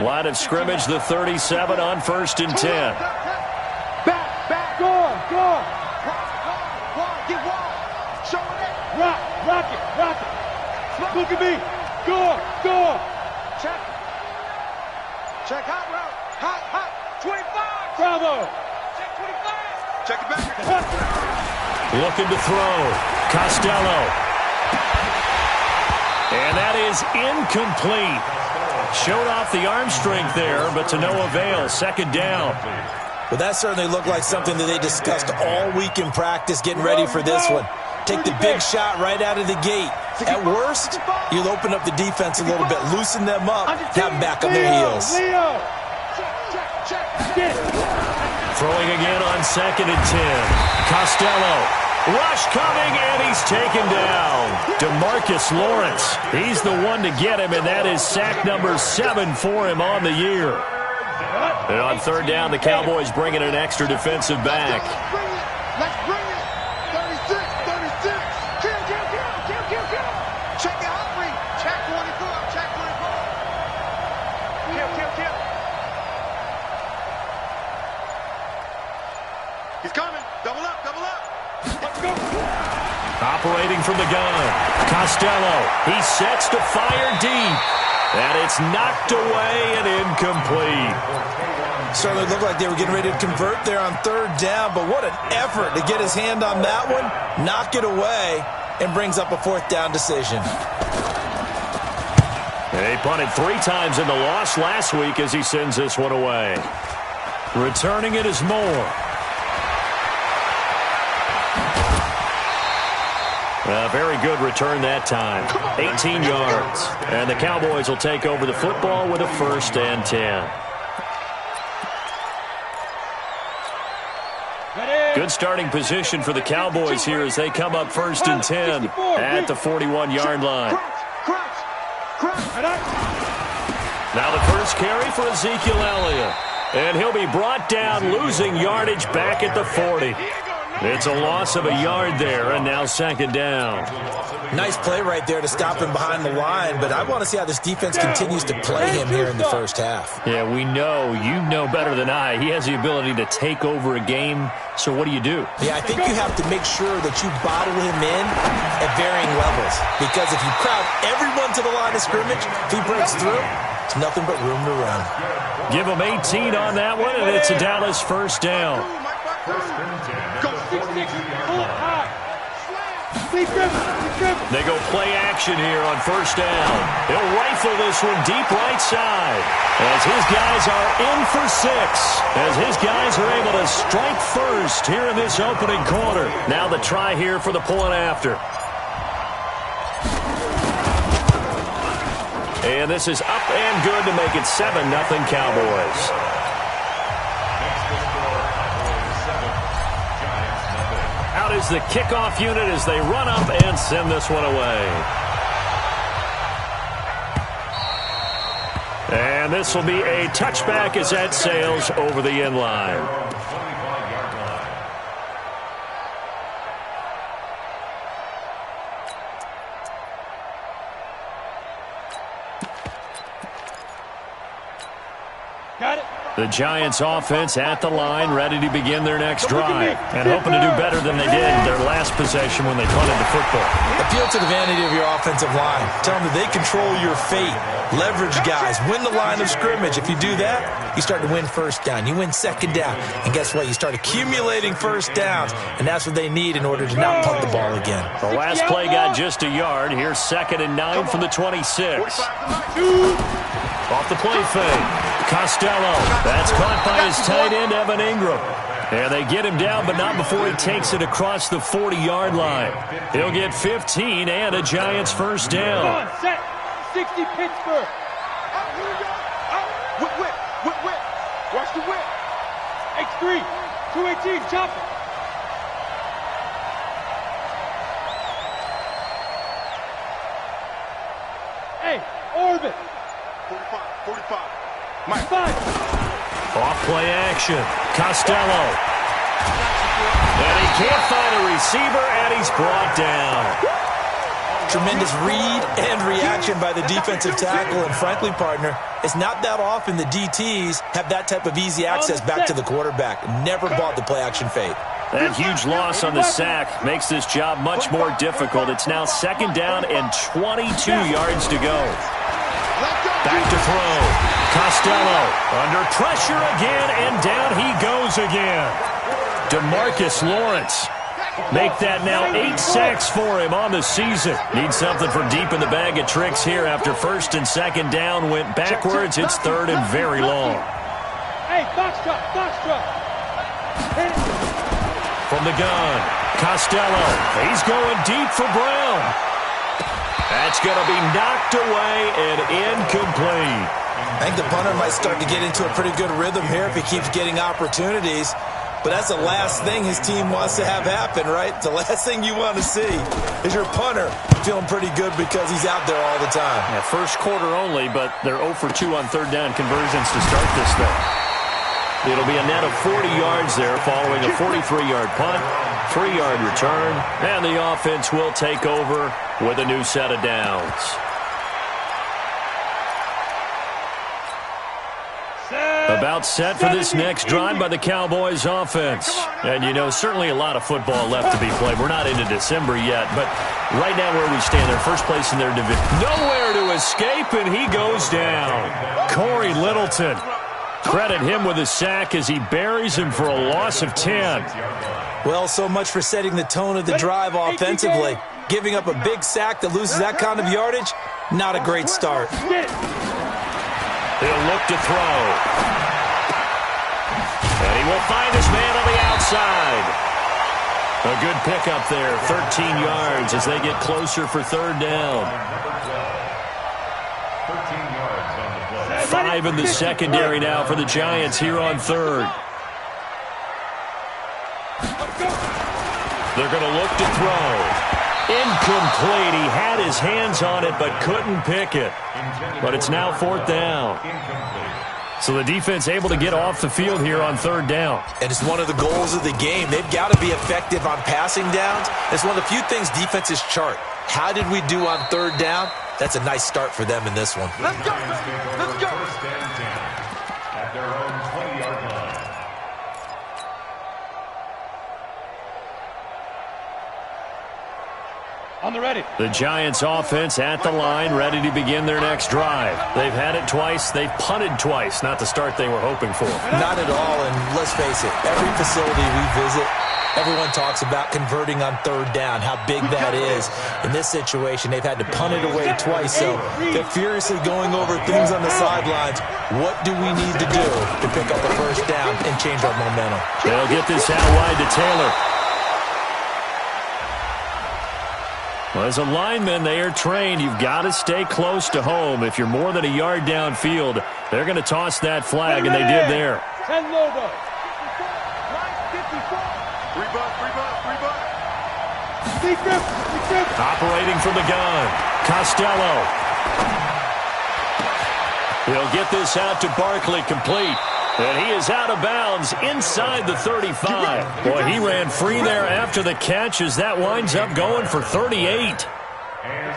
Line of scrimmage, the 37 on 1st and 10. Back, go on. Get wide. Show it. Rock it. Look at me. Go on. Check hot route. 25. Bravo. Check 25. Check it back. Looking to throw. Costello. And that is incomplete. Showed off the arm strength there, but to no avail. 2nd down. Well, that certainly looked like something that they discussed all week in practice, getting ready for this one. Take the big shot right out of the gate. At worst, you'll open up the defense a little bit, loosen them up, have them back on their heels. Throwing again on 2nd and 10. Costello. Rush coming, and he's taken down. DeMarcus Lawrence. He's the one to get him, and that is sack number 7 for him on the year. And on 3rd down, the Cowboys bring in an extra defensive back. Let's bring it. 36. Kill. Check the hot read. Check 24. Kill. He's coming. Double up. Let's go. Operating from the gun. Costello. He sets to fire deep. And it's knocked away and incomplete. Certainly looked like they were getting ready to convert there on 3rd down, but what an effort to get his hand on that one, knock it away, and brings up a 4th down decision. They punted 3 times in the loss last week as he sends this one away. Returning it is Moore. A very good return that time. 18 yards. And the Cowboys will take over the football with a 1st and 10. Good starting position for the Cowboys here as they come up 1st and 10 at the 41-yard line. Now the first carry for Ezekiel Elliott. And he'll be brought down, losing yardage back at the 40. It's a loss of a yard there, and now 2nd down. Nice play right there to stop him behind the line, but I want to see how this defense continues to play him here in the 1st half. Yeah, we know. You know better than I. He has the ability to take over a game, so what do you do? Yeah, I think you have to make sure that you bottle him in at varying levels, because if you crowd everyone to the line of scrimmage, if he breaks through, it's nothing but room to run. Give him 18 on that one, and it's a Dallas 1st down. They go play action here on 1st down. He'll rifle this one deep right side as his guys are in for 6. As his guys are able to strike first here in this opening quarter. Now the try here for the point after. And this is up and good to make it 7-0 Cowboys. Out is the kickoff unit as they run up and send this one away. And this will be a touchback as that sails over the end line. Got it. The Giants offense at the line, ready to begin their next drive. And hoping to do better than they did in their last possession when they punted the football. Appeal to the vanity of your offensive line. Tell them that they control your fate. Leverage guys. Win the line of scrimmage. If you do that, you start to win 1st down. You win 2nd down. And guess what? You start accumulating 1st downs. And that's what they need in order to not punt the ball again. The last play got just a yard. Here's 2nd and 9 from the 26. Off the play fake. Costello. That's caught by his tight end, Evan Ingram. And they get him down, but not before he takes it across the 40-yard line. He'll get 15 and a Giants 1st down. Come on, set. 60 Pittsburgh. Whip. Watch the whip. X3. 218. Chop it. Hey, orbit. 45. My 5. Off play action. Costello. And he can't find a receiver, and he's brought down. tremendous read and reaction by the defensive tackle. And frankly, partner, it's not that often the DTs have that type of easy access back to the quarterback. Never bought the play-action fade. That huge loss on the sack makes this job much more difficult. It's now 2nd down and 22 yards to go. Back to throw. Costello under pressure again, and down he goes again. DeMarcus Lawrence. Make that now 8 sacks for him on the season. Needs something for deep in the bag of tricks here after 1st and 2nd down went backwards. It's 3rd and very long. Hey, box truck, box truck. From the gun, Costello. He's going deep for Brown. That's going to be knocked away and incomplete. I think the punter might start to get into a pretty good rhythm here if he keeps getting opportunities. But that's the last thing his team wants to have happen, right? The last thing you want to see is your punter feeling pretty good because he's out there all the time. Yeah, first quarter only, but they're 0 for 2 on 3rd down conversions to start this thing. It'll be a net of 40 yards there following a 43-yard punt, 3-yard return, and the offense will take over with a new set of downs. About set for this next drive by the Cowboys offense. And, you know, certainly a lot of football left to be played. We're not into December yet, but right now where we stand, they're first place in their division. Nowhere to escape, and he goes down. Corey Littleton. Credit him with a sack as he buries him for a loss of 10. Well, so much for setting the tone of the drive offensively. Giving up a big sack that loses that kind of yardage, not a great start. He'll look to throw. And he will find his man on the outside. A good pickup there, 13 yards as they get closer for 3rd down. 5 in the secondary now for the Giants here on 3rd. They're going to look to throw. Incomplete. He had his hands on it but couldn't pick it. But it's now 4th down. So the defense able to get off the field here on 3rd down. And it's one of the goals of the game. They've got to be effective on passing downs. It's one of the few things defenses chart. How did we do on 3rd down? That's a nice start for them in this one. Let's go. Let's go. At their own 20-yard line. On the ready. The Giants offense at the line, ready to begin their next drive. They've had it twice. They've punted twice. Not the start they were hoping for. Not at all, and let's face it, every facility we visit, everyone talks about converting on 3rd down, how big that is. In this situation, they've had to punt it away twice, so they're furiously going over things on the sidelines. What do we need to do to pick up a 1st down and change our momentum? They'll get this out wide to Taylor. Well, as a lineman, they are trained. You've got to stay close to home. If you're more than a yard downfield, they're going to toss that flag, and they did there. 10 logo. Operating from the gun, Costello. He'll get this out to Barkley, complete. And he is out of bounds inside the 35. Boy, he ran free there after the catch as that winds up going for 38.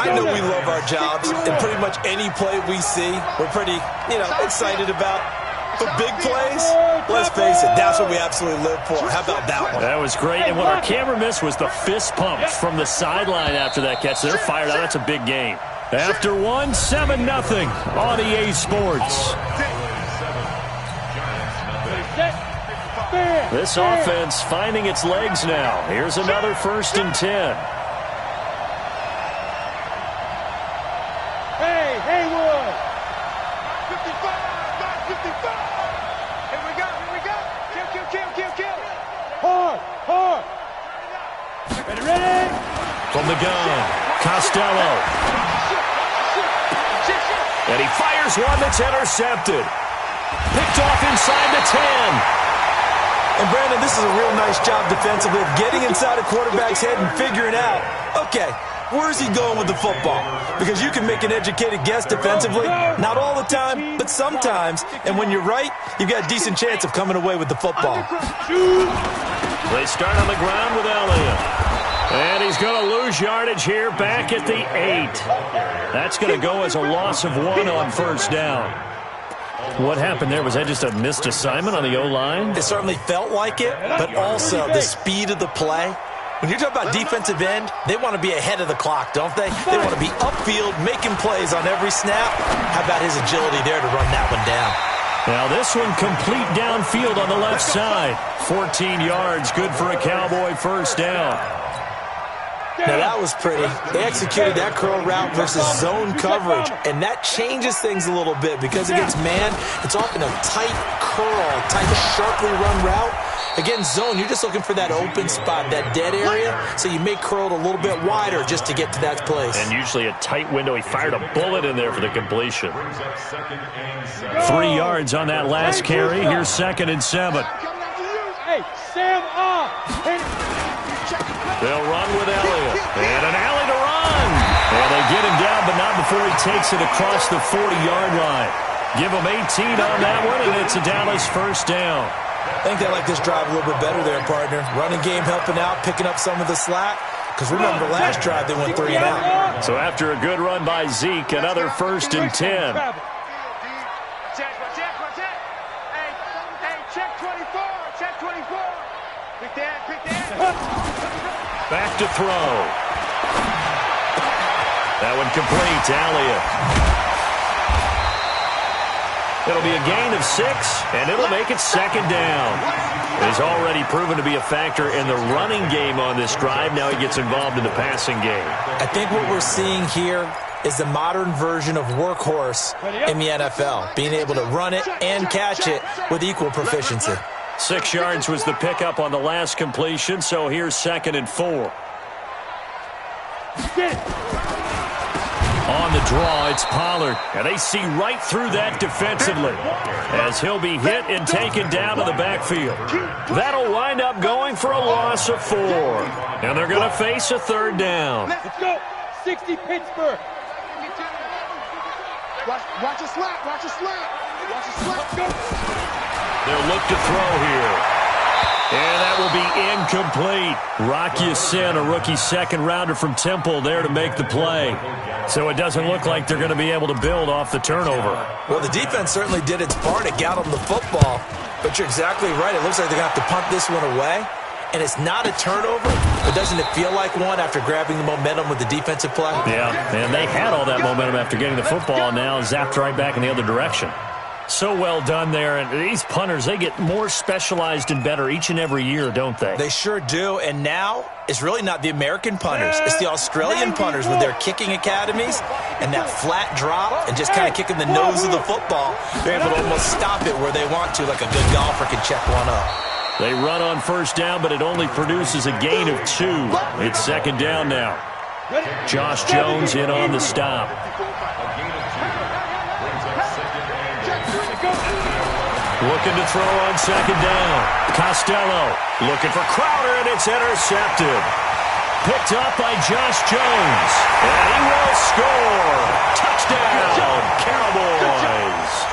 I know we love our jobs, and pretty much any play we see, we're pretty, excited about. But big plays, let's face it, that's what we absolutely live for. How about that one? That was great. And what our camera missed was the fist pumps from the sideline after that catch. They're fired out. That's a big game. After one, 7-0 on EA Sports. This offense finding its legs now. Here's another 1st and 10. Hey, Haywood. 55. Here we go. Kill. Hard. Ready. From the gun, Costello. And he fires one that's intercepted. Picked off inside the 10. And, Brandon, this is a real nice job defensively of getting inside a quarterback's head and figuring out, okay, where's he going with the football? Because you can make an educated guess defensively, not all the time, but sometimes. And when you're right, you've got a decent chance of coming away with the football. They start on the ground with Elliott. And he's going to lose yardage here back at the 8. That's going to go as a loss of 1 on first down. What happened there? Was that just a missed assignment on the O-line? It certainly felt like it, but also the speed of the play. When you're talking about defensive end, they want to be ahead of the clock, don't they? They want to be upfield, making plays on every snap. How about his agility there to run that one down? Now this one complete downfield on the left side. 14 yards, good for a Cowboy first down. Now that was pretty. They executed that curl route versus zone coverage, and that changes things a little bit because against man, it's often a tight curl, tight, sharply run route. Against zone, you're just looking for that open spot, that dead area, so you may curl it a little bit wider just to get to that place. And usually a tight window. He fired a bullet in there for the completion. 3 yards on that last carry. Here's 2nd and 7. Hey, Sam off. They'll run with Elliott. And an alley to run. And they get him down, but not before he takes it across the 40-yard line. Give him 18 on that one, and it's a Dallas first down. I think they like this drive a little bit better there, partner. Running game helping out, picking up some of the slack. Because remember, last drive they went 3 and out. So after a good run by Zeke, another 1st and 10. Check 24. Check 24. Pick that. Back to throw. That one complete to Elliott. It'll be a gain of 6, and it'll make it 2nd down. He's already proven to be a factor in the running game on this drive. Now he gets involved in the passing game. I think what we're seeing here is the modern version of workhorse in the NFL, being able to run it and catch it with equal proficiency. 6 yards was the pickup on the last completion, so here's 2nd and 4. On the draw, it's Pollard. And they see right through that defensively as he'll be hit and taken down to the backfield. That'll wind up going for a loss of 4. And they're going to face a 3rd down. Let's go. 60 Pittsburgh. Watch a slap. Watch a slap. Watch a slap. Go. They'll look to throw here. And that will be incomplete. Rock Ya-Sin, a rookie 2nd-rounder from Temple, there to make the play. So it doesn't look like they're going to be able to build off the turnover. Well, the defense certainly did its part to get them the football. But you're exactly right. It looks like they're going to have to punt this one away. And it's not a turnover, but doesn't it feel like one after grabbing the momentum with the defensive play? Yeah, and they had all that momentum after getting the football, and now zapped right back in the other direction. So well done there, and these punters, they get more specialized and better each and every year, don't they? They sure do, and now it's really not the American punters. It's the Australian punters with their kicking academies and that flat drop and just kind of kicking the nose of the football. They're able to almost stop it where they want to, like a good golfer can check one up. They run on first down, but it only produces a gain of 2. It's 2nd down now. Josh Jones in on the stop. Looking to throw on 2nd down. Costello looking for Crowder, and it's intercepted. Picked up by Josh Jones. And he will score. Touchdown, Cowboys.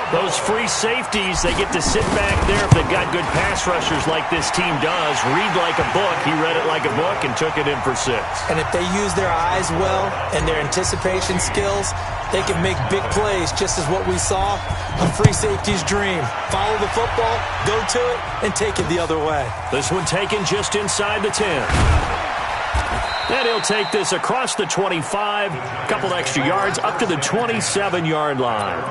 Those free safeties, they get to sit back there if they've got good pass rushers like this team does. Read like a book. He read it like a book and took it in for 6. And if they use their eyes well and their anticipation skills, they can make big plays, just as what we saw a free safety's dream. Follow the football, go to it, and take it the other way. This one taken just inside the 10. And he'll take this across the 25, a couple extra yards, up to the 27-yard line.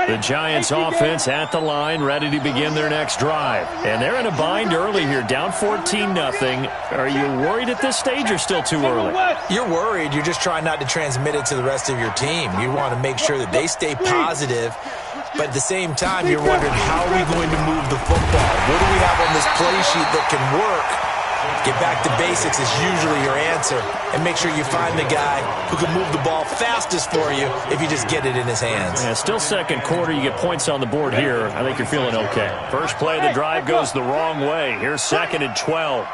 The Giants offense at the line, ready to begin their next drive. And they're in a bind early here, down 14-0. Are you worried at this stage or still too early? You're worried. You're just trying not to transmit it to the rest of your team. You want to make sure that they stay positive. But at the same time, you're wondering, how are we going to move the football? What do we have on this play sheet that can work Get back to basics is usually your answer, and make sure you find the guy who can move the ball fastest for you if you just get it in his hands. Yeah, still second quarter. You get points on the board here. I think you're feeling okay. First play of the drive goes the wrong way. Here's 2nd and 12.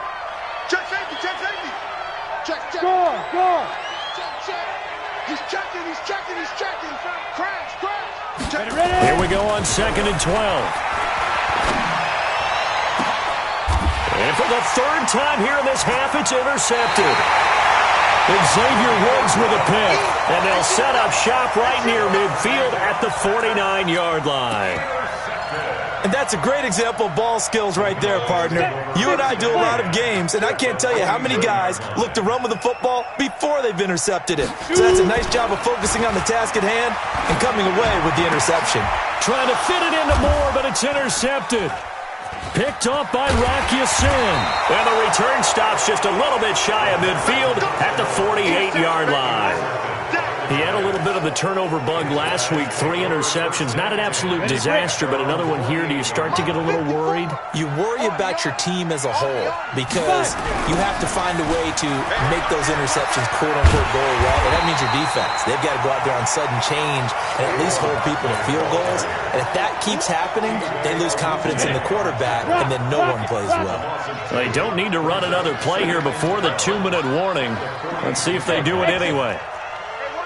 Check safety, check safety. Check. Go. Check. He's checking. Crash. Ready. Here we go on 2nd and 12. And for the third time here in this half, it's intercepted. Xavier Woods with a pick. And they'll set up shop right near midfield at the 49-yard line. And that's a great example of ball skills right there, partner. You and I do a lot of games, and I can't tell you how many guys look to run with the football before they've intercepted it. So that's a nice job of focusing on the task at hand and coming away with the interception. Trying to fit it into Moore, but it's intercepted. Picked up by Rocky Sin. And the return stops just a little bit shy of midfield at the 48-yard line. He had a little bit of the turnover bug last week, 3 interceptions. Not an absolute disaster, but another one here. Do you start to get a little worried? You worry about your team as a whole because you have to find a way to make those interceptions quote-unquote go away, and that means your defense. They've got to go out there on sudden change and at least hold people to field goals. And if that keeps happening, they lose confidence in the quarterback, and then no one plays well. They don't need to run another play here before the 2-minute warning. Let's see if they do it anyway.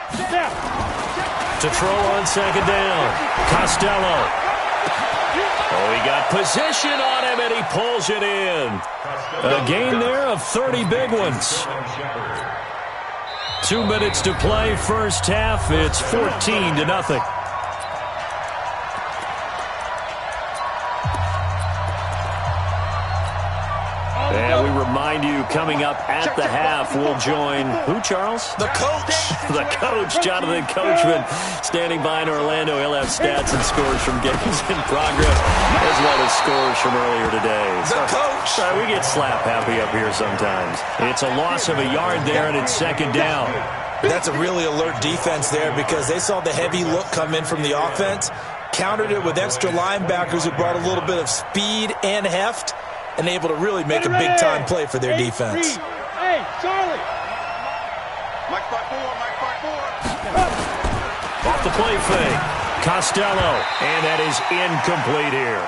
To throw on 2nd down. Costello. Oh, he got position on him, and he pulls it in. A gain there of 30 big ones. 2 minutes to play, first half. It's 14-0. And we remind you, coming up at the half, we'll join who, Charles? The coach. The coach, Jonathan Coachman, standing by in Orlando. He'll have stats and scores from games in progress, as well as scores from earlier today. The coach. Sorry, we get slap happy up here sometimes. It's a loss of a yard there, and it's 2nd down. That's a really alert defense there because they saw the heavy look come in from the offense, countered it with extra linebackers who brought a little bit of speed and heft, and able to really make a big-time play for their defense. Hey, Charlie. Mike 5-4. Off the play fake. Costello, and that is incomplete here.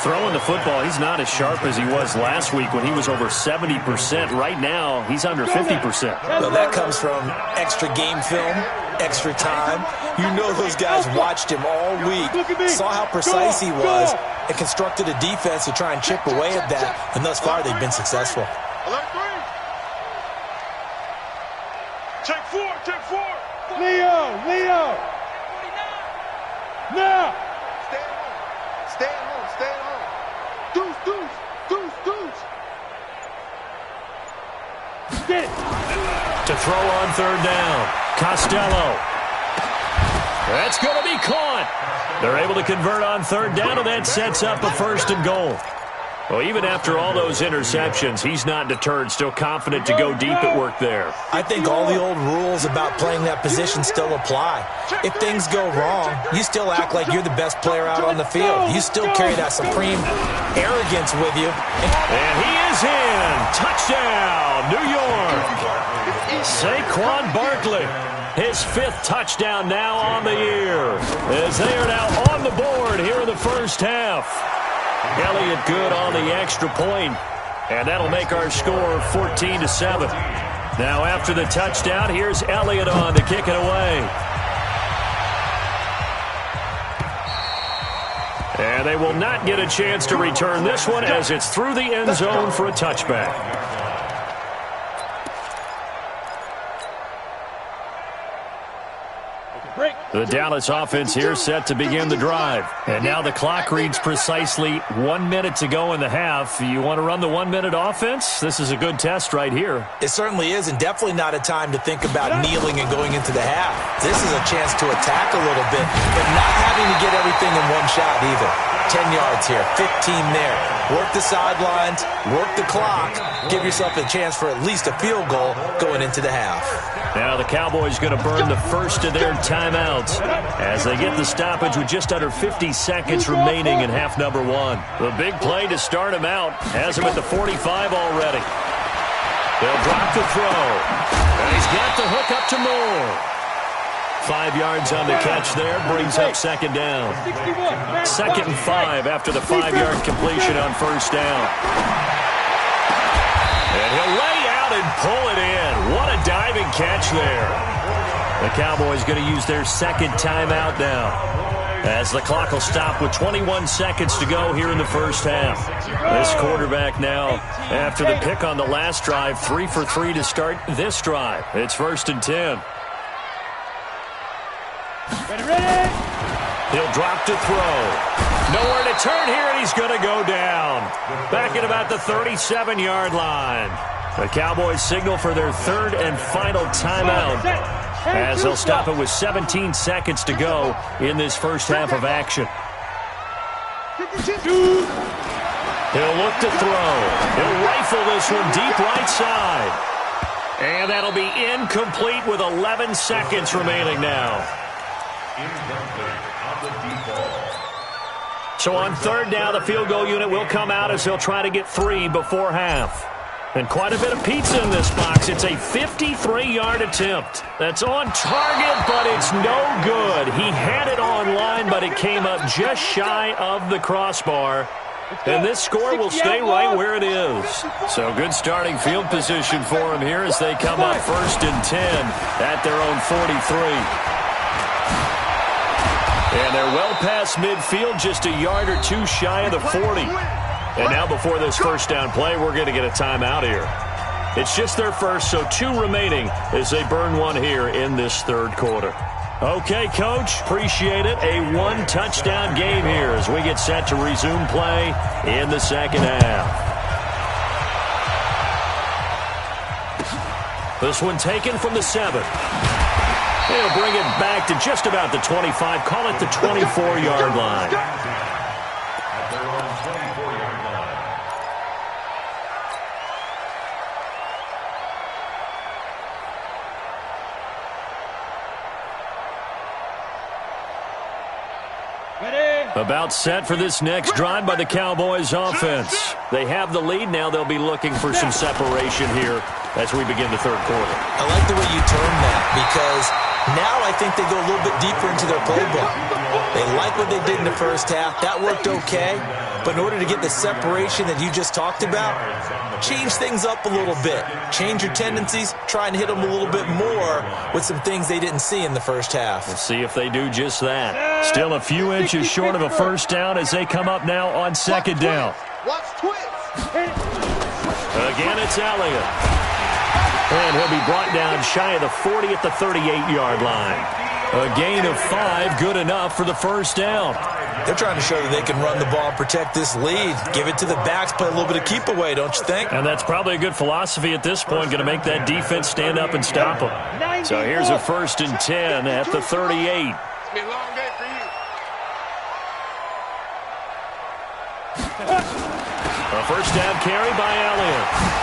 Throwing the football, he's not as sharp as he was last week when he was over 70%. Right now, he's under 50%. Well, that comes from extra game film, extra time. You know those guys watched him all week, saw how precise he was, and constructed a defense to try and chip away at that. And thus far, they've been successful. Alert 3. Check 4. Leo. Now. Stay at home. Deuce. Get it. To throw on 3rd down. Costello. That's going to be caught. They're able to convert on 3rd down, and that sets up a 1st and goal. Well, even after all those interceptions, he's not deterred, still confident to go deep at work there. I think all the old rules about playing that position still apply. If things go wrong, you still act like you're the best player out on the field. You still carry that supreme arrogance with you. And he is in. Touchdown, New York. Saquon Barkley, his 5th touchdown now on the year, as they are now on the board here in the first half. Elliott good on the extra point, and that'll make our score 14-7. Now after the touchdown, here's Elliott on to kick it away. And they will not get a chance to return this one as it's through the end zone for a touchback. The Dallas offense here set to begin the drive. And now the clock reads precisely 1 minute to go in the half. You want to run the 1 minute offense? This is a good test right here. It certainly is, and definitely not a time to think about kneeling and going into the half. This is a chance to attack a little bit, but not having to get everything in one shot either. 10 yards here, 15 there. Work the sidelines, work the clock, give yourself a chance for at least a field goal going into the half. Now the Cowboys going to burn the first of their timeouts as they get the stoppage with just under 50 seconds remaining in half number one. The big play to start him out has him at the 45 already. They'll drop the throw. And he's got the hook up to Moore. 5 yards on the catch there, brings up second down. 2nd and 5 after the 5-yard completion on first down. And he'll lay out and pull it in. What a diving catch there. The Cowboys going to use their second timeout now, as the clock will stop with 21 seconds to go here in the first half. This quarterback now, after the pick on the last drive, 3 for 3 to start this drive. It's 1st and 10. Ready. He'll drop to throw. Nowhere to turn here, and he's going to go down. Back at about the 37-yard line. The Cowboys signal for their 3rd and final timeout, as they'll stop it with 17 seconds to go in this first half of action. He'll look to throw. He'll rifle this one deep right side. And that'll be incomplete with 11 seconds remaining now. So on 3rd down, the field goal unit will come out as they'll try to get 3 before half. And quite a bit of pizza in this box. It's a 53-yard attempt. That's on target, but it's no good. He had it on line, but it came up just shy of the crossbar. And this score will stay right where it is. So good starting field position for him here as they come up 1st and 10 at their own 43. And they're well past midfield, just a yard or 2 shy of the 40. And now before this first down play, we're going to get a timeout here. It's just their first, so 2 remaining as they burn one here in this 3rd quarter. Okay, Coach, appreciate it. A 1-touchdown game here as we get set to resume play in the 2nd half. This one taken from the 7. They'll bring it back to just about the 25. Call it the 24-yard line. At their own 24-yard line. About set for this next drive by the Cowboys offense. They have the lead. Now they'll be looking for some separation here as we begin the 3rd quarter. I like the way you term that, because now I think they go a little bit deeper into their playbook. They like what they did in the first half. That worked okay. But in order to get the separation that you just talked about, change things up a little bit. Change your tendencies. Try and hit them a little bit more with some things they didn't see in the first half. We'll see if they do just that. Still a few inches short of a first down as they come up now on 2nd down. Watch twist. Again, it's Elliott. And he'll be brought down shy of the 40 at the 38-yard line. A gain of 5, good enough for the first down. They're trying to show that they can run the ball and protect this lead. Give it to the backs, play a little bit of keep away, don't you think? And that's probably a good philosophy at this point, going to make that defense stand up and stop them. So here's a 1st and 10 at the 38. It's been a long day for you. A first down carry by Elliott.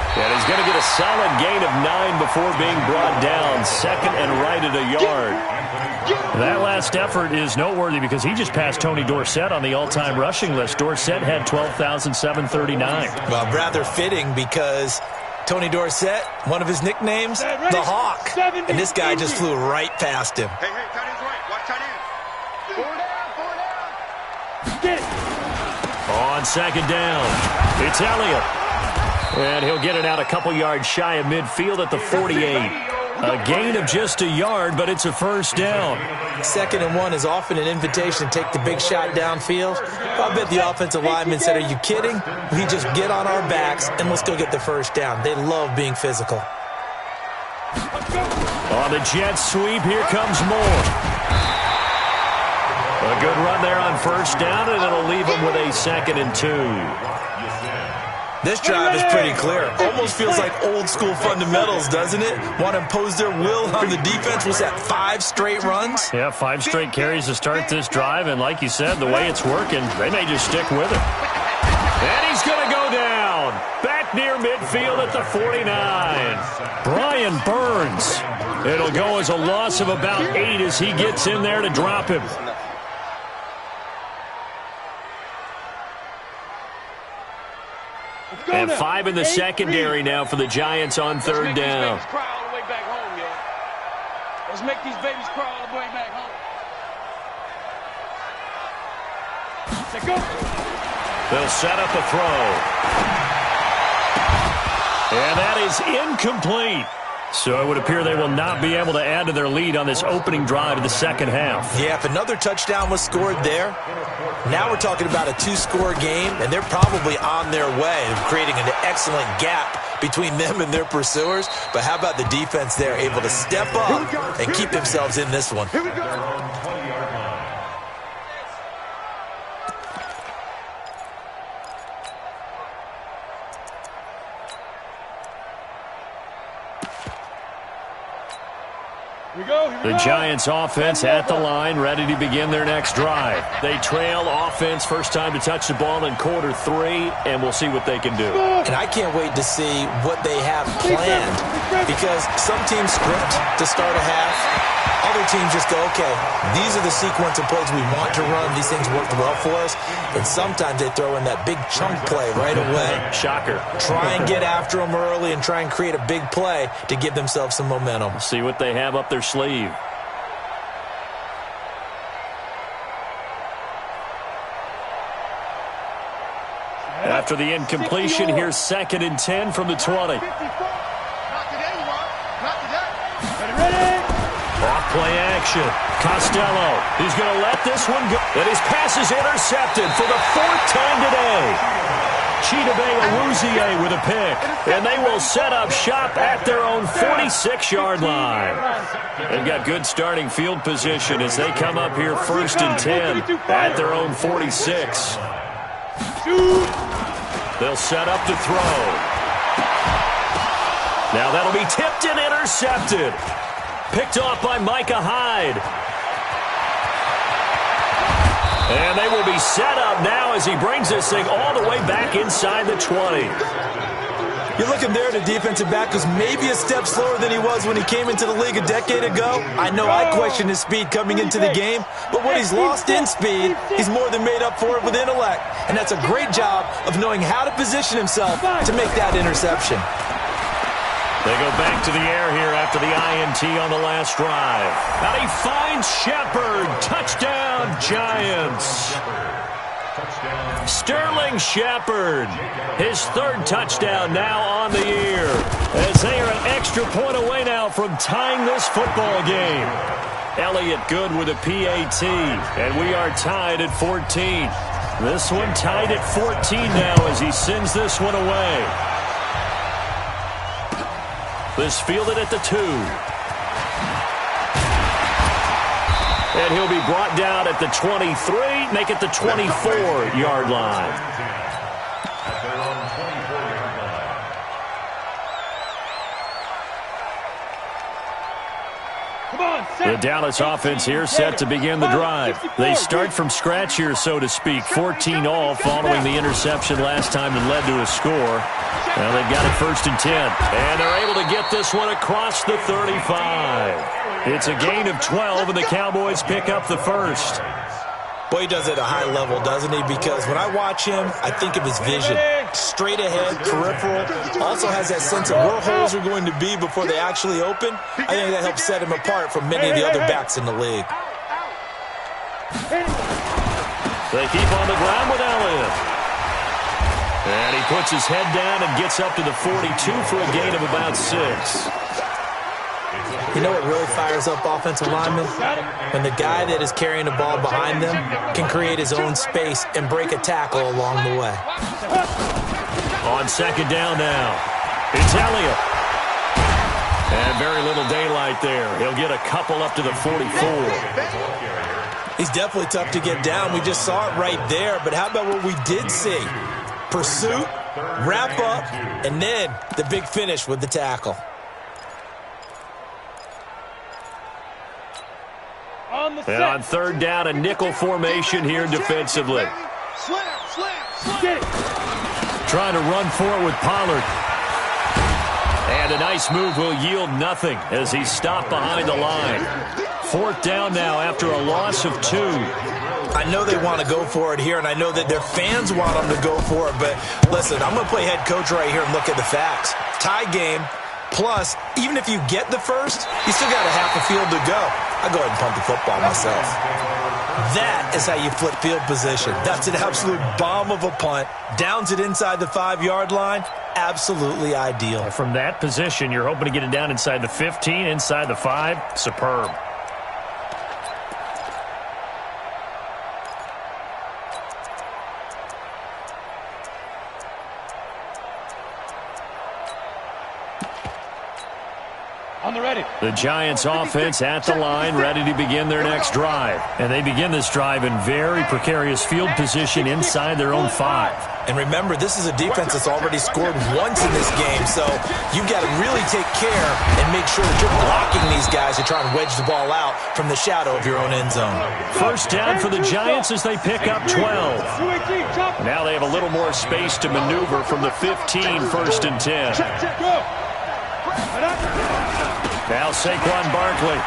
And he's going to get a solid gain of 9 before being brought down. 2nd and right at a yard. That last effort is noteworthy because he just passed Tony Dorsett on the all-time rushing list. Dorsett had 12,739. Well, rather fitting because Tony Dorsett, one of his nicknames, the Hawk. And this guy just flew right past him. Hey, tight end's right. Watch tight end. 4 down. Get it. On 2nd down, it's Elliott. And he'll get it out a couple yards shy of midfield at the 48. A gain of just a yard, but it's a first down. 2nd and 1 is often an invitation to take the big shot downfield. I bet the offensive lineman said, are you kidding? We just get on our backs and let's go get the first down. They love being physical. On the jet sweep, here comes Moore. A good run there on first down, and it'll leave him with a 2nd and 2. This drive is pretty clear. Almost feels like old school fundamentals, doesn't it? Want to impose their will on the defense. Was that 5 straight runs? Yeah, 5 straight carries to start this drive, and like you said, the way it's working, they may just stick with it. And he's going to go down. Back near midfield at the 49. Brian Burns. It'll go as a loss of about 8 as he gets in there to drop him. And 5 in the secondary now for the Giants on third down. Let's make these babies cry all the way back home. Let's go. They'll set up a throw. And that is incomplete. So it would appear they will not be able to add to their lead on this opening drive of the second half. Yeah, if another touchdown was scored there, now we're talking about a 2-score game, and they're probably on their way of creating an excellent gap between them and their pursuers. But how about the defense there, able to step up and keep themselves in this one? Here we go. The Giants offense at the line, ready to begin their next drive. They trail offense, first time to touch the ball in quarter 3, and we'll see what they can do. And I can't wait to see what they have planned, because some teams script to start a half. Other teams just go, okay, these are the sequence of plays we want to run. These things worked well for us. And sometimes they throw in that big chunk play right away. Shocker. Try and get after them early and try and create a big play to give themselves some momentum. See what they have up their sleeve. After the incompletion, here's 2nd and 10 from the 20. Off play action. Costello. He's going to let this one go. And his pass is intercepted for the 4th time today. Chidobe Awuzie with a pick. And they will set up shop at their own 46-yard line. They've got good starting field position as they come up here 1st and 10 at their own 46. They'll set up to throw. Now that'll be tipped and intercepted. Picked off by Micah Hyde. And they will be set up now as he brings this thing all the way back inside the 20. You're looking there at a defensive back who's maybe a step slower than he was when he came into the league a decade ago. I know I questioned his speed coming into the game, but what he's lost in speed, he's more than made up for it with intellect. And that's a great job of knowing how to position himself to make that interception. They go back to the air here after the INT on the last drive. And he finds Shepard. Touchdown, Giants. Sterling Shepard. His 3rd touchdown now on the year. As they are an extra point away now from tying this football game. Elliott Good with a PAT. And we are tied at 14. This one tied at 14 now as he sends this one away. This fielded at the 2. And he'll be brought down at the 23, make it the 24-yard line. At their own 24-yard line. Come on, The Dallas offense here set to begin the drive. They start from scratch here, so to speak. 14 all following the interception last time that led to a score. Now they've got it 1st and 10. And they're able to get this one across the 35. It's a gain of 12, and the Cowboys pick up the 1st. Boy, he does it at a high level, doesn't he? Because when I watch him, I think of his vision. Straight ahead, peripheral. Also has that sense of where holes are going to be before they actually open. I think that helps set him apart from many of the other backs in the league. They keep on the ground with Elliott. And he puts his head down and gets up to the 42 for a gain of about 6. You know what really fires up offensive linemen? When the guy that is carrying the ball behind them can create his own space and break a tackle along the way. On 2nd down now, it's Elliott. And very little daylight there. He'll get a couple up to the 44. He's definitely tough to get down. We just saw it right there. But how about what we did see? Pursuit, wrap up, and then the big finish with the tackle. And on 3rd down, a nickel formation here defensively. Slam. Get it. trying to run for it with Pollard. And a nice move will yield nothing as he's stopped behind the line. 4th down now after a loss of 2. I know they want to go for it here, and I know that their fans want them to go for it, but listen, I'm going to play head coach right here and look at the facts. Tie game, plus, even if you get the first, you still got a half a field to go. I'll go ahead and punt the football myself. That is how you flip field position. That's an absolute bomb of a punt. Downs it inside the 5-yard line. Absolutely ideal. From that position, you're hoping to get it down inside the 15, inside the 5. Superb. On the ready. The Giants offense at the line, ready to begin their next drive. And they begin this drive in very precarious field position inside their own 5. And remember, this is a defense that's already scored once in this game, so you've got to really take care and make sure that you're blocking these guys to try and wedge the ball out from the shadow of your own end zone. 1st down for the Giants as they pick up 12. Now they have a little more space to maneuver from the 15, 1st and 10. Now Saquon Barkley.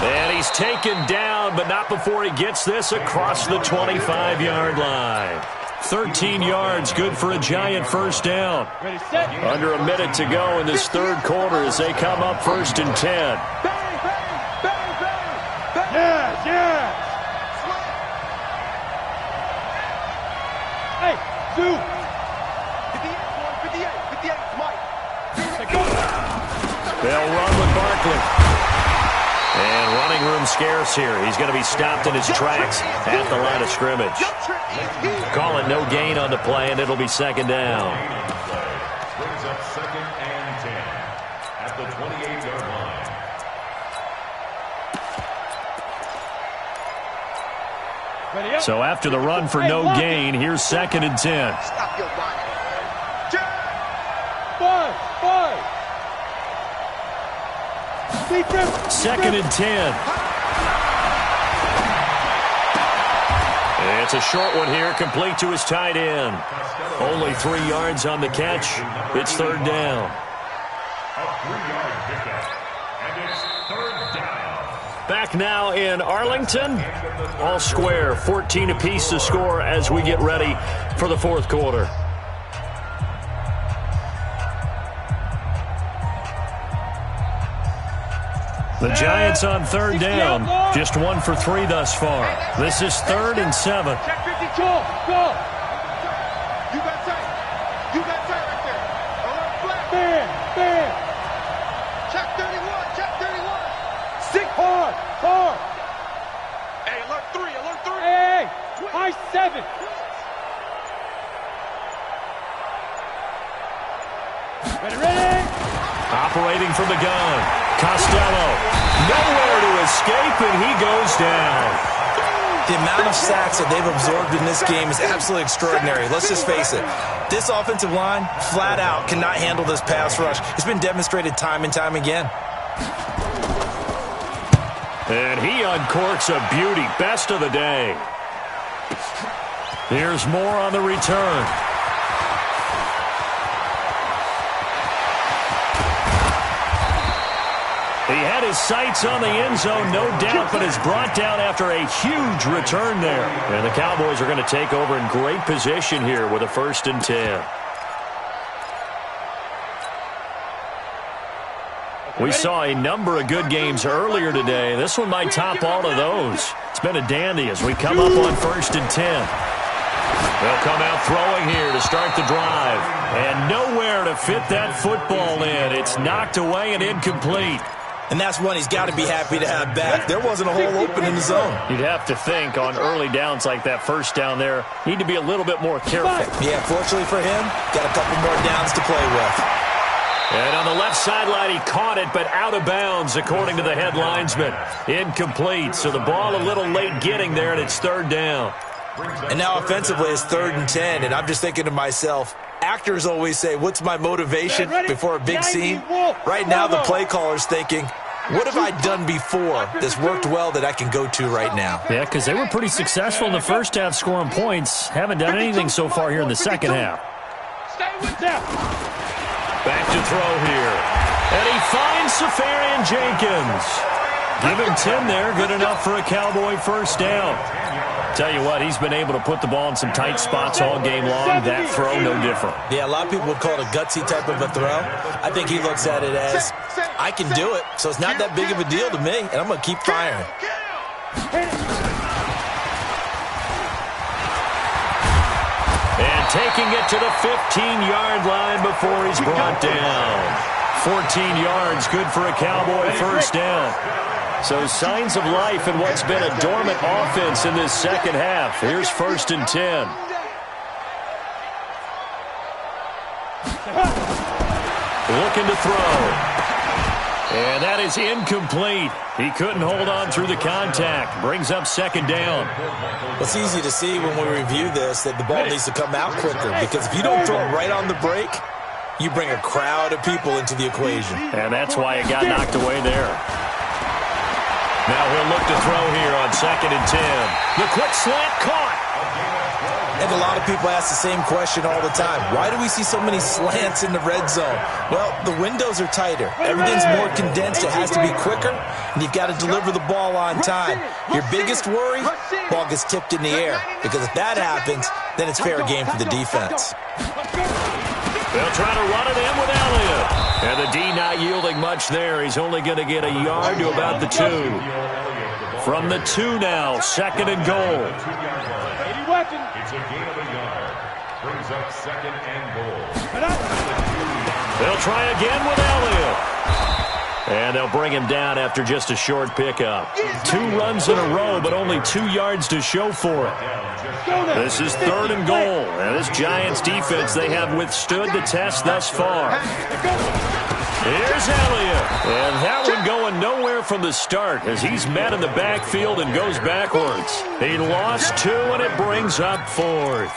And he's taken down, but not before he gets this across the 25-yard line. 13 yards, good for a Giant 1st down. Under a minute to go in this 3rd quarter as they come up 1st and 10. Yes, yes. Hey, 2. 58, Mike. They'll run with Barkley. And running room scarce here. He's going to be stopped in his tracks at the line of scrimmage. Call it no gain on the play, and it'll be 2nd down. Brings up 2nd and 10 at the 28-yard line. So after the run for no gain, here's 2nd and 10. Stop your body. 5. 2nd and 10. It's a short one here, complete to his tight end. Only 3 yards on the catch. It's 3rd down. A 3-yard pickup, and it's 3rd down. Back now in Arlington. All square, 14 apiece to score as we get ready for the 4th quarter. The Giants on 3rd down. Just 1 for 3 thus far. This is 3rd and 7. Check 52. Go. You got tight. You got tight right there. Alert flat. Man. Check 31. Check 31. 6 hard. Hey, alert 3. Hey. I 7. Ready. Operating from the gun. Costello, nowhere to escape, and he goes down. The amount of sacks that they've absorbed in this game is absolutely extraordinary. Let's just face it. This offensive line, flat out, cannot handle this pass rush. It's been demonstrated time and time again. And he uncorks a beauty. Best of the day. Here's more on the return. He had his sights on the end zone, no doubt, but is brought down after a huge return there. And the Cowboys are going to take over in great position here with a 1st and 10. We saw a number of good games earlier today. This one might top all of those. It's been a dandy as we come up on 1st and 10. They'll come out throwing here to start the drive. And nowhere to fit that football in. It's knocked away and incomplete. And that's one he's got to be happy to have back. There wasn't a hole open in the zone. You'd have to think on early downs like that 1st down there, need to be a little bit more careful. Yeah, fortunately for him, got a couple more downs to play with. And on the left sideline, he caught it, but out of bounds, according to the head linesman. Incomplete, so the ball a little late getting there, and it's 3rd down. And now offensively, it's 3rd and 10, and I'm just thinking to myself, actors always say, what's my motivation before a big scene? Right now, the play caller's thinking, What have I done before that's worked well that I can go to right now? Yeah, because they were pretty successful in the first half scoring points. Haven't done anything so far here in the second half. Stay with them. Back to throw here. And he finds Safarian Jenkins. Give him 10 there. Good enough for a Cowboy first down. Tell you what, he's been able to put the ball in some tight spots all game long. That throw, no different. Yeah, a lot of people would call it a gutsy type of a throw. I think he looks at it as, I can do it, so it's not that big of a deal to me, and I'm going to keep firing. And taking it to the 15-yard line before he's brought down. 14 yards, good for a Cowboy first down. So signs of life in what's been a dormant offense in this second half. Here's 1st and 10. Looking to throw. And that is incomplete. He couldn't hold on through the contact. Brings up 2nd down. It's easy to see when we review this that the ball needs to come out quicker, because if you don't throw it right on the break, you bring a crowd of people into the equation. And that's why it got knocked away there. Now he'll look to throw here on 2nd and 10. The quick slant caught. And a lot of people ask the same question all the time. Why do we see so many slants in the red zone? Well, the windows are tighter. Everything's more condensed. It has to be quicker, and you've got to deliver the ball on time. Your biggest worry, ball gets tipped in the air, because if that happens, then it's fair game for the defense. They'll try to run it in with Elliott. And the D not yielding much there. He's only going to get a yard to about the 2. From the 2 now, 2nd and goal. It's a gain of a yard. Brings up 2nd and goal. They'll try again with Elliott. And they'll bring him down after just a short pickup. 2 runs in a row, but only 2 yards to show for it. This is 3rd and goal. And this Giants defense, they have withstood the test thus far. Here's Elliott. And that one going nowhere from the start as he's met in the backfield and goes backwards. He lost 2, and it brings up 4th.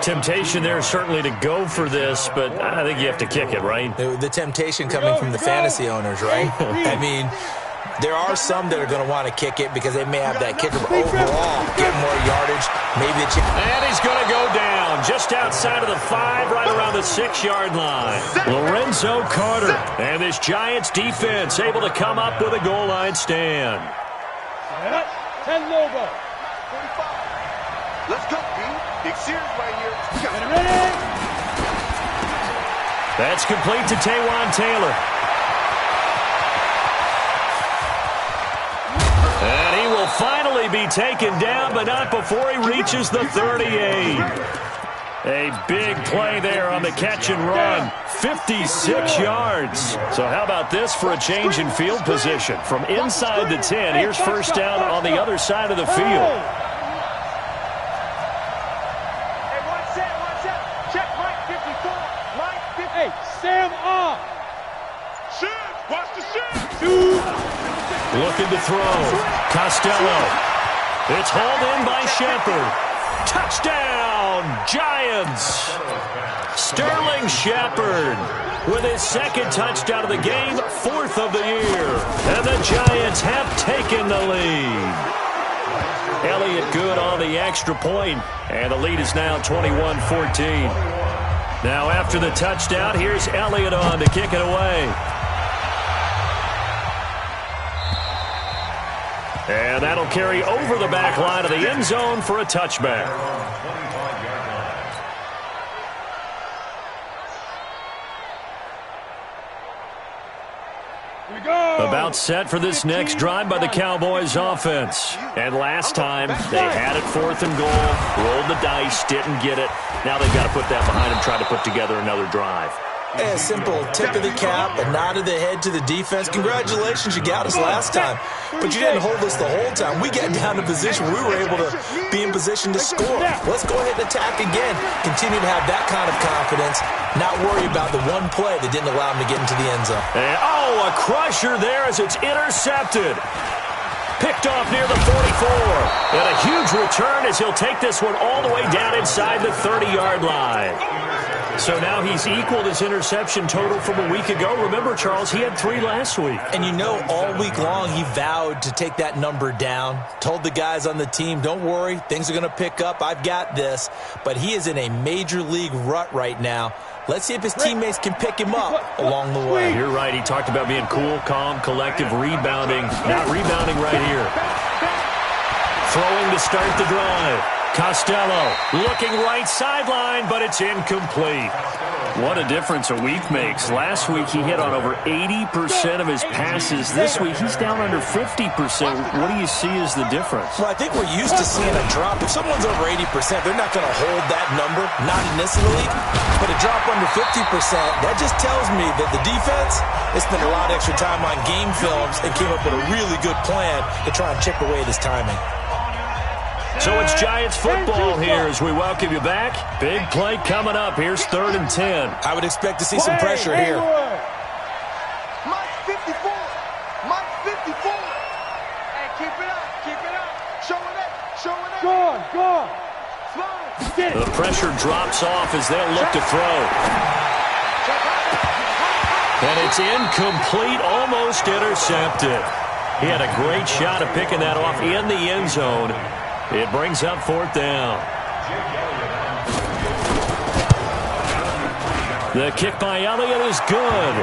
Temptation there certainly to go for this, but I think you have to kick it, right? The temptation coming from the fantasy owners, right? I mean, there are some that are going to want to kick it because they may have that kicker, but overall, get more yardage. Maybe the and he's going to go down just outside of the 5, right around the 6-yard line. Lorenzo Carter. And this Giants defense able to come up with a goal line stand. 10 logo. 45. Let's go, D. Big series right here. Ready? That's complete to Taywan Taylor. And he will finally be taken down, but not before he reaches the 38. A big play there on the catch and run. 56 yards. So how about this for a change in field position? From inside the 10, here's first down on the other side of the field. Hey, watch that, watch that. Check Mike 54. Mike 50. Hey, Sam on. Shoot! Watch the shoot! Looking to throw. Costello. It's hauled in by Shepard. Touchdown, Giants. Sterling Shepard with his 2nd touchdown of the game, 4th of the year. And the Giants have taken the lead. Elliott good on the extra point, and the lead is now 21-14. Now after the touchdown, here's Elliott on to kick it away. And that'll carry over the back line of the end zone for a touchback. About set for this next drive by the Cowboys offense. And last time, they had it 4th and goal, rolled the dice, didn't get it. Now they've got to put that behind them, try to put together another drive. A simple tip of the cap, a nod of the head to the defense. Congratulations, you got us last time. But you didn't hold us the whole time. We got down to a position where we were able to be in position to score. Let's go ahead and attack again. Continue to have that kind of confidence. Not worry about the one play that didn't allow him to get into the end zone. And, oh, a crusher there as it's intercepted. Picked off near the 44. And a huge return as he'll take this one all the way down inside the 30-yard line. So now he's equaled his interception total from a week ago. Remember, Charles, he had 3 last week. And you know, all week long he vowed to take that number down. Told the guys on the team, don't worry, things are going to pick up. I've got this. But he is in a major league rut right now. Let's see if his teammates can pick him up along the way. You're right. He talked about being cool, calm, collective, rebounding. Not rebounding right here. Throwing to start the drive. Costello looking right sideline, but it's incomplete. What a difference a week makes. Last week he hit on over 80% of his passes. This week he's down under 50%. What do you see as the difference? Well, I think we're used to seeing a drop. If someone's over 80%, they're not going to hold that number, not in this league. But a drop under 50%, that just tells me that the defense, they spent a lot of extra time on game films and came up with a really good plan to try and chip away at his timing. So it's Giants football here as we welcome you back. Big play coming up. Here's 3rd and 10. I would expect to see some pressure here. Mike 54. Mike 54. Hey, keep it up. Keep it up. Show it up. Show it up. Go on. Slow. The pressure drops off as they'll look to throw. And it's incomplete, almost intercepted. He had a great shot at picking that off in the end zone. It brings up 4th down. The kick by Elliott is good.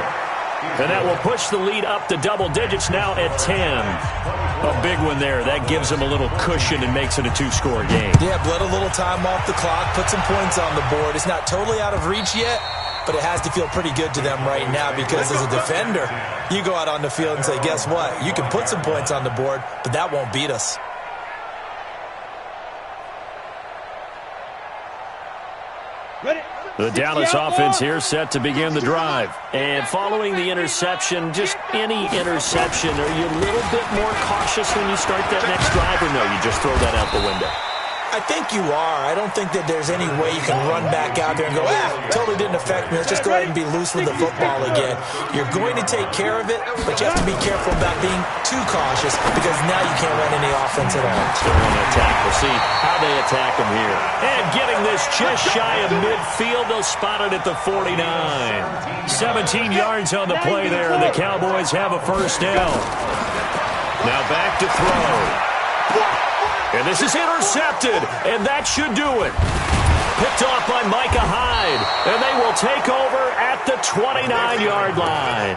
And that will push the lead up to double digits now at 10. A big one there. That gives them a little cushion and makes it a 2-score game. Yeah, bled a little time off the clock, put some points on the board. It's not totally out of reach yet, but it has to feel pretty good to them right now because as a defender, you go out on the field and say, guess what? You can put some points on the board, but that won't beat us. The Dallas offense here set to begin the drive. And following the interception, just any interception, are you a little bit more cautious when you start that next drive, or no, you just throw that out the window? I think you are. I don't think that there's any way you can run back out there and go, totally didn't affect me. Let's just go ahead and be loose with the football again. You're going to take care of it, but you have to be careful about being too cautious because now you can't run any offense at all. They're on the attack. We'll see how they attack them here. And getting this just shy of midfield, they'll spot it at the 49. 17 yards on the play there, and the Cowboys have a 1st down. Now back to throw. And this is intercepted, and that should do it. Picked off by Micah Hyde, and they will take over at the 29-yard line.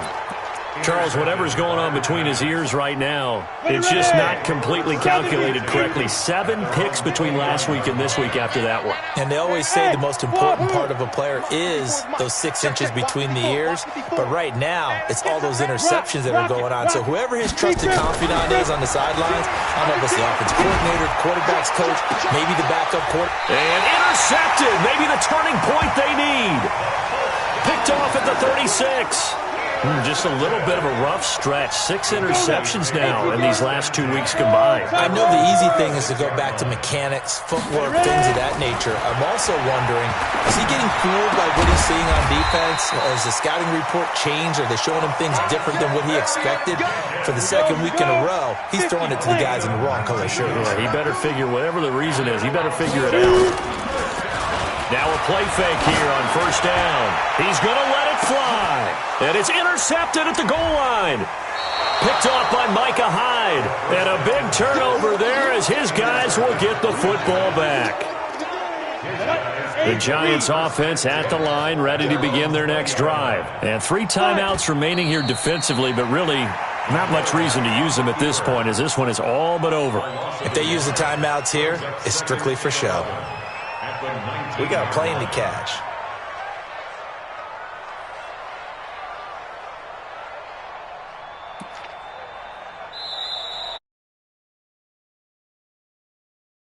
Charles, whatever's going on between his ears right now, it's just not completely calculated correctly. 7 picks between last week and this week after that one. And they always say the most important part of a player is those 6 inches between the ears. But right now, it's all those interceptions that are going on. So whoever his trusted confidant is on the sidelines, I don't know if it's the offensive coordinator, quarterback's coach, maybe the backup quarterback. And intercepted, maybe the turning point they need. Picked off at the 36. Just a little bit of a rough stretch. 6 interceptions now in these last 2 weeks combined. I know the easy thing is to go back to mechanics, footwork, things of that nature. I'm also wondering, is he getting fooled by what he's seeing on defense? Has the scouting report changed? Are they showing him things different than what he expected? For the 2nd week in a row, he's throwing it to the guys in the wrong color shirts. He better figure, whatever the reason is, he better figure it out. Now a play fake here on 1st down. He's going to let it fly. And it's intercepted at the goal line. Picked off by Micah Hyde. And a big turnover there as his guys will get the football back. The Giants offense at the line, ready to begin their next drive. And 3 timeouts remaining here defensively, but really not much reason to use them at this point as this one is all but over. If they use the timeouts here, it's strictly for show. We got a plane to catch.